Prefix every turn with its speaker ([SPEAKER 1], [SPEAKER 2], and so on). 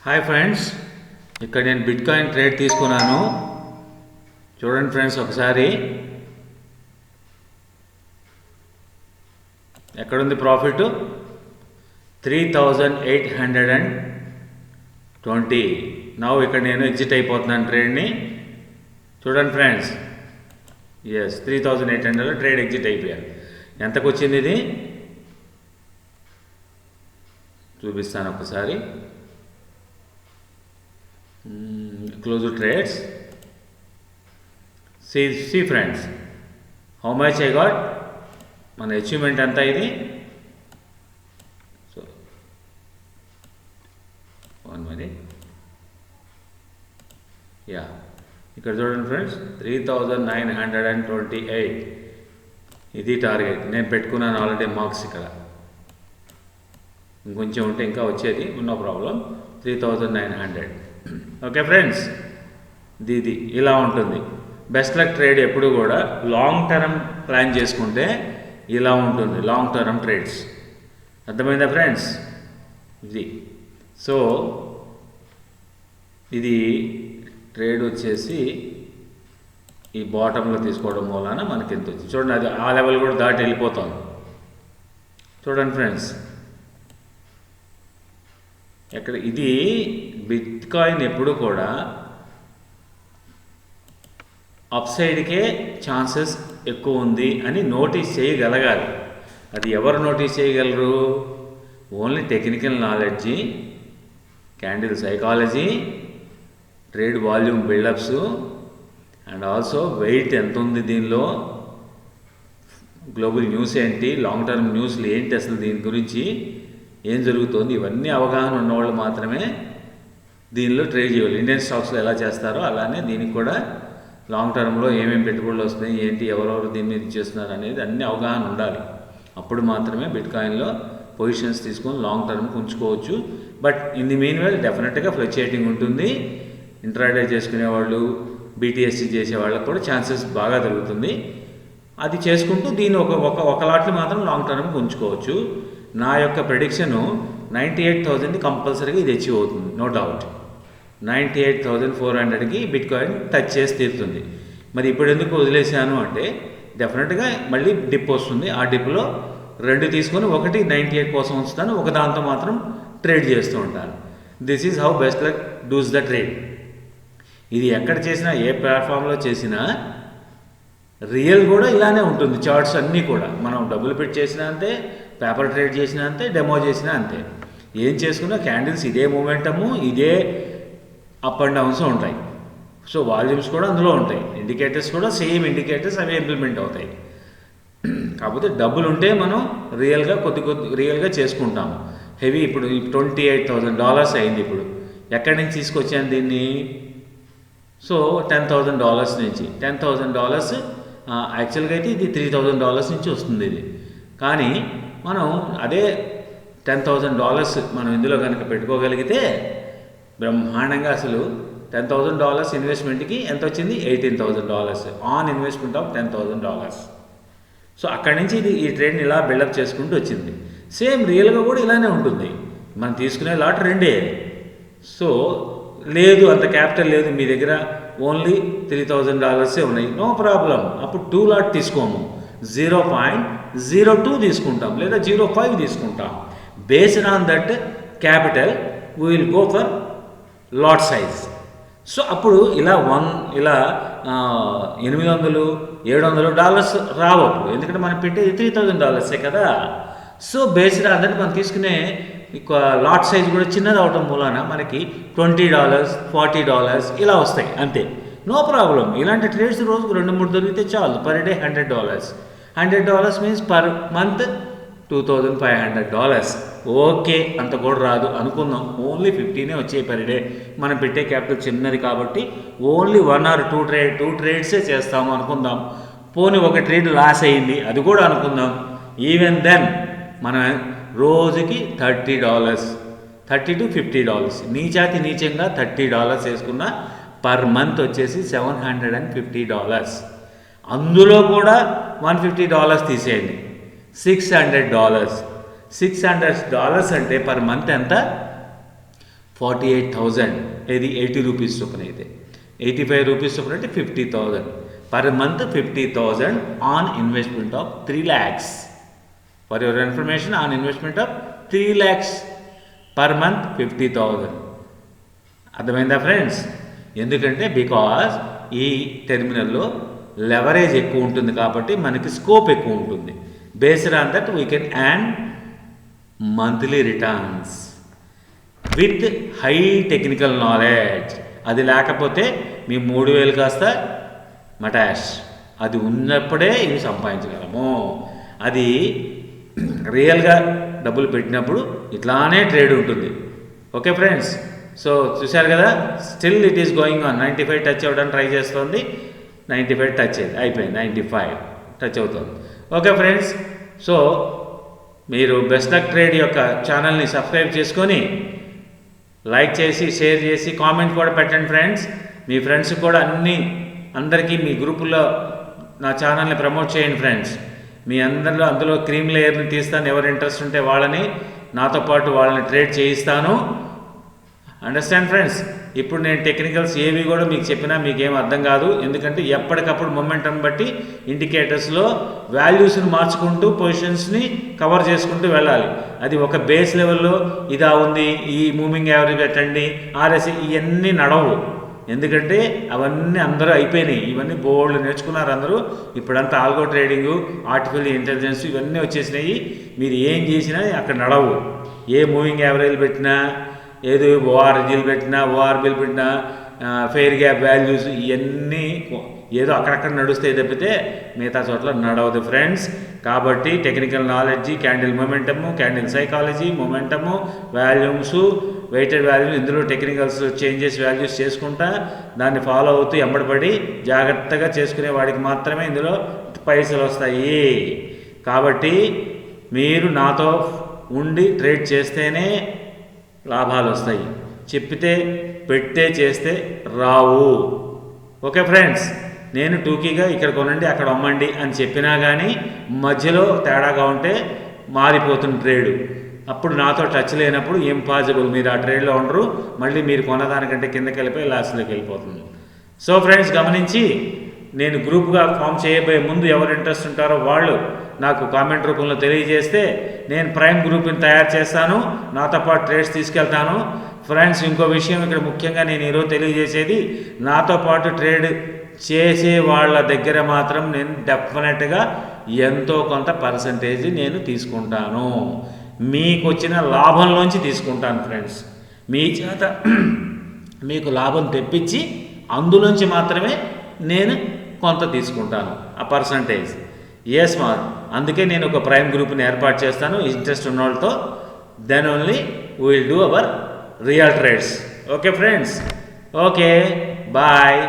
[SPEAKER 1] Hi friends, ఇక్కడ నేను bitcoin trade తీసుకున్నాను. చూడండి ఫ్రెండ్స్, ఒకసారి ఎక్కడుంది ప్రాఫిట్? 3820. నౌ ఇక్కడ నేను ఎగ్జిట్ అయిపోతున్నాను ట్రేడ్ని. చూడండి ఫ్రెండ్స్, 3800 ట్రేడ్ ఎగ్జిట్ అయిపోయాను. ఎంతకు వచ్చింది ఇది చూపిస్తాను ఒకసారి. Close the trades. See friends, how much I got? మన అచీవ్మెంట్ అంతా ఇది. So 1 minute. ఇక్కడ చూడండి ఫ్రెండ్స్, 3928 ఇది టార్గెట్. నేను పెట్టుకున్నాను ఆల్రెడీ మార్క్స్. ఇక్కడ ఇంకొంచెం ఉంటే ఇంకా వచ్చేది, నో ప్రాబ్లం. 3900. ఓకే ఫ్రెండ్స్, ఇది ఇలా ఉంటుంది. బెస్ట్ లక్ ట్రేడ్ ఎప్పుడు కూడా లాంగ్ టర్మ్ ప్లాన్ చేసుకుంటే ఇలా ఉంటుంది. లాంగ్ టర్మ్ ట్రేడ్స్ అర్థమైందా ఫ్రెండ్స్? ఇది సో ఇది ట్రేడ్ వచ్చేసి ఈ బాటంలో తీసుకోవడం మూలాన మనకి ఎంత వచ్చింది చూడండి. అది ఆ లెవెల్ కూడా దాటి వెళ్ళిపోతాం. చూడండి ఫ్రెండ్స్, ఎక్కడ ఇది బిట్కాయిన్ ఎప్పుడు కూడా అప్ సైడ్కే ఛాన్సెస్ ఎక్కువ ఉంది అని నోటీస్ చేయగలగాలి. అది ఎవరు నోటీస్ చేయగలరు? Only technical knowledge, candle psychology, trade volume buildups and also weight ఎంత ఉంది దీనిలో, గ్లోబల్ న్యూస్ ఏంటి, లాంగ్ టర్మ్ న్యూస్లు ఏంటి, అసలు దీని గురించి ఏం జరుగుతుంది, ఇవన్నీ అవగాహన ఉన్నవాళ్ళు మాత్రమే దీనిలో ట్రేడ్ చేయాలి. ఇండియన్ స్టాక్స్లో ఎలా చేస్తారో అలానే దీనికి కూడా లాంగ్ టర్మ్లో ఏమేమి పెట్టుబడులు వస్తున్నాయి, ఏంటి, ఎవరెవరు దీని మీద చేస్తున్నారు అనేది అన్ని అవగాహన ఉండాలి. అప్పుడు మాత్రమే బిట్కాయిన్లో పొజిషన్స్ తీసుకొని లాంగ్ టర్మ్కి ఉంచుకోవచ్చు. But in the mean well డెఫినెట్గా ఫ్లక్చుయేటింగ్ ఉంటుంది. ఇంట్రాడే చేసుకునేవాళ్ళు, బీటీఎస్సీ చేసే వాళ్ళకి కూడా ఛాన్సెస్ బాగా దొరుకుతుంది. అది చేసుకుంటూ దీన్ని ఒక లాట్లు మాత్రం లాంగ్ టర్మ్కి ఉంచుకోవచ్చు. నా యొక్క ప్రెడిక్షను 98,000 కంపల్సరీగా ఇది అచీవ్ అవుతుంది, నో డౌట్. 98,400కి బిట్కాయిన్ టచ్ చేసి తీరుతుంది. మరి ఇప్పుడు ఎందుకు వదిలేశాను అంటే డెఫినెట్గా మళ్ళీ డిప్ వస్తుంది. ఆ డిప్లో 2 తీసుకొని ఒకటి 98 కోసం ఉంచుతాను, ఒక దాంతో మాత్రం ట్రేడ్ చేస్తూ ఉంటాను. This is how best luck does the trade. ఇది ఎక్కడ చేసినా, ఏ ప్లాట్ఫామ్లో చేసినా రియల్ కూడా ఇలానే ఉంటుంది. చార్ట్స్ అన్నీ కూడా మనం డబ్బులు పెట్టి చేసినా అంతే, పేపర్ ట్రేడ్ చేసినా అంతే, డెమో చేసినా అంతే. ఏం చేసుకున్నా క్యాండిల్స్ ఇదే మూమెంటము, ఇదే అప్ అండ్ డౌన్స్ ఉంటాయి. సో వాల్యూమ్స్ కూడా అందులో ఉంటాయి, ఇండికేటర్స్ కూడా సేమ్ ఇండికేటర్స్ అవి ఇంప్లిమెంట్ అవుతాయి. కాకపోతే డబ్బులు ఉంటే మనం రియల్గా చేసుకుంటాము. హెవీ ఇప్పుడు $28,000 అయింది. ఇప్పుడు ఎక్కడి నుంచి తీసుకొచ్చాను దీన్ని? సో $10,000 నుంచి. $10,000 యాక్చువల్గా అయితే ఇది $3,000 నుంచి వస్తుంది ఇది. కానీ మనం అదే $10,000 మనం ఇందులో కనుక పెట్టుకోగలిగితే బ్రహ్మాండంగా అసలు $10,000 ఇన్వెస్ట్మెంట్కి ఎంత వచ్చింది? $18,000 ఆన్ ఇన్వెస్ట్మెంట్ ఆఫ్ $10,000. సో అక్కడి నుంచి ఈ ట్రేడ్ని ఇలా బిల్డప్ చేసుకుంటూ వచ్చింది. సేమ్ రియల్గా కూడా ఇలానే ఉంటుంది. మనం తీసుకునే లాట్ 2. సో లేదు, అంత క్యాపిటల్ లేదు మీ దగ్గర, ఓన్లీ $3,000 ఉన్నాయి, నో ప్రాబ్లం. అప్పుడు 2 లాట్ తీసుకోము, 0.02 తీసుకుంటాం లేదా 0.5 తీసుకుంటాం. Based on that capital we will go for lot size. So అప్పుడు ఇలా $800-700 రావు అప్పుడు, ఎందుకంటే మనం పెట్టేది $3,000 కదా. సో బేస్డ్ ఆన్ దట్ మనం తీసుకునే లాట్ సైజ్ కూడా చిన్నది అవటం మూలాన మనకి $20, $40 ఇలా వస్తాయి అంతే, నో ప్రాబ్లం. ఇలాంటి ట్రేడ్స్ రోజుకు 2-3 దొరికితే చాలు. Per day $100 means per month $2,500. Okay, అంత కూడా రాదు అనుకుందాం, ఓన్లీ 15 వచ్చాయి పర్ డే. మనం పెట్టే క్యాపిటల్ చిన్నది కాబట్టి ఓన్లీ 1 or 2 ట్రేడ్సే చేస్తాము అనుకుందాం. పోనీ ఒక ట్రేడ్ లాస్ అయ్యింది, అది కూడా అనుకుందాం. ఈవెన్ దెన్ మనం రోజుకి $30 to $50 నీచంగా $30 వేసుకున్న పర్ మంత్ వచ్చేసి $750. అందులో కూడా $150 తీసేయండి, $600. $600 అంటే పర్ మంత్ ఎంత? 48,000 ఇది 80 రూపీస్ చొప్పున అయితే 85 రూపీస్ చొప్పున అంటే 50,000 per month 50,000 on investment of 3 lakhs. For your information, on investment of 3 lakhs per month 50,000. అర్థమైందా ఫ్రెండ్స్? ఎందుకంటే బికాజ్ ఈ టెర్మినల్లో లెవరేజ్ ఎక్కువ ఉంటుంది కాబట్టి మనకి స్కోప్ ఎక్కువ ఉంటుంది. Based on that we can earn monthly returns with high technical knowledge. అది లేకపోతే మీ 3,000 కాస్త మటాష్. అది ఉన్నప్పుడే ఇవి సంపాదించగలము. అది రియల్గా డబ్బులు పెట్టినప్పుడు ఇట్లానే ట్రేడ్ ఉంటుంది. ఓకే ఫ్రెండ్స్, సో చూశారు కదా, still it is going on. 95 touch అవ్వడానికి ట్రై చేస్తుంది. 95 టచ్ అయిపోయింది, 95 టచ్ అవుతుంది. ఓకే ఫ్రెండ్స్, సో మీరు బెస్ట్ లక్ ట్రేడ్ యొక్క ఛానల్ని సబ్స్క్రైబ్ చేసుకొని లైక్ చేసి షేర్ చేసి కామెంట్ కూడా పెట్టండి ఫ్రెండ్స్. మీ ఫ్రెండ్స్ కూడా అందరికీ మీ గ్రూపుల్లో నా ఛానల్ని ప్రమోట్ చేయండి ఫ్రెండ్స్. మీ అందులో క్రీమ్ లేయర్ని తీస్తాను. ఎవరు ఇంట్రెస్ట్ ఉంటే వాళ్ళని నాతో పాటు వాళ్ళని ట్రేడ్ చేయిస్తాను. Understand friends? ఇప్పుడు నేను టెక్నికల్స్ ఏవి కూడా మీకు చెప్పినా మీకేం అర్థం కాదు. ఎందుకంటే ఎప్పటికప్పుడు మొమెంటం బట్టి ఇండికేటర్స్లో వాల్యూస్ని మార్చుకుంటూ పొజిషన్స్ని కవర్ చేసుకుంటూ వెళ్ళాలి. అది ఒక బేస్ లెవెల్లో ఇదా ఉంది, ఈ మూవింగ్ యావరేజ్ పెట్టండి, ఆర్ఎస్సి, ఇవన్నీ నడవు. ఎందుకంటే అవన్నీ అందరూ అయిపోయినాయి. ఇవన్నీ బోల్డ్ నేర్చుకున్నారు అందరూ. ఇప్పుడంతా ఆల్గో ట్రేడింగు, ఆర్టిఫిషియల్ ఇంటెలిజెన్స్ ఇవన్నీ వచ్చేసినాయి. మీరు ఏం చేసినా అక్కడ నడవు. ఏ మూవింగ్ యావరేజ్ పెట్టినా, ఏదో ఓఆర్జీలు పెట్టినా, ఓఆర్బీలు పెట్టినా, ఫెయిర్ గ్యాప్ వాల్యూస్ ఇవన్నీ ఏదో అక్కడక్కడ నడుస్తాయి తప్పితే మిగతా చోట్ల నడవదు ఫ్రెండ్స్. కాబట్టి technical knowledge, candle momentum, candle psychology, momentum, volumes, weighted volume, ఇందులో టెక్నికల్స్ చేంజెస్ వాల్యూస్ చేసుకుంటా దాన్ని ఫాలో అవుతూ ఎంబడిపడి జాగ్రత్తగా చేసుకునే వాడికి మాత్రమే ఇందులో పైసలు వస్తాయి. కాబట్టి మీరు నాతో ఉండి ట్రేడ్ చేస్తేనే లాభాలు వస్తాయి. చెప్పితే పెట్టే చేస్తే రావు. ఓకే ఫ్రెండ్స్, నేను టూకీగా ఇక్కడ కొనండి అక్కడ అమ్మండి అని చెప్పినా కానీ మధ్యలో తేడాగా ఉంటే మారిపోతుంది ట్రేడు. అప్పుడు నాతో టచ్ లేనప్పుడు ఇంపాసిబుల్, మీరు ఆ ట్రేడ్లో ఉండరు. మళ్ళీ మీరు కొనదానికంటే కిందకి వెళ్ళిపోయి లాస్ట్లోకి వెళ్ళిపోతుంది. సో ఫ్రెండ్స్, గమనించి నేను గ్రూప్గా ఫామ్ చేయబోయే ముందు ఎవరు ఇంట్రెస్ట్ ఉంటారో వాళ్ళు నాకు కామెంట్ రూపంలో తెలియజేస్తే నేను ప్రైమ్ గ్రూప్ని తయారు చేస్తాను. నాతో పాటు ట్రేడ్స్ తీసుకెళ్తాను. ఫ్రెండ్స్, ఇంకో విషయం ఇక్కడ ముఖ్యంగా నేను ఈరోజు తెలియజేసేది, నాతో పాటు ట్రేడ్ చేసే వాళ్ళ దగ్గర మాత్రం నేను డెఫినెట్గా ఎంతో కొంత పర్సంటేజ్ నేను తీసుకుంటాను. మీకు వచ్చిన లాభంలోంచి తీసుకుంటాను ఫ్రెండ్స్. మీ చేత మీకు లాభం తెప్పించి అందులోంచి మాత్రమే నేను కొంత తీసుకుంటాను, ఆ పర్సంటేజ్. ఎస్ మా, అందుకే నేను ఒక ప్రైమ్ గ్రూప్ని ఏర్పాటు చేస్తాను ఇంట్రెస్ట్ ఉన్న వాళ్ళతో. Then only we will do our real trades. Okay friends, okay bye.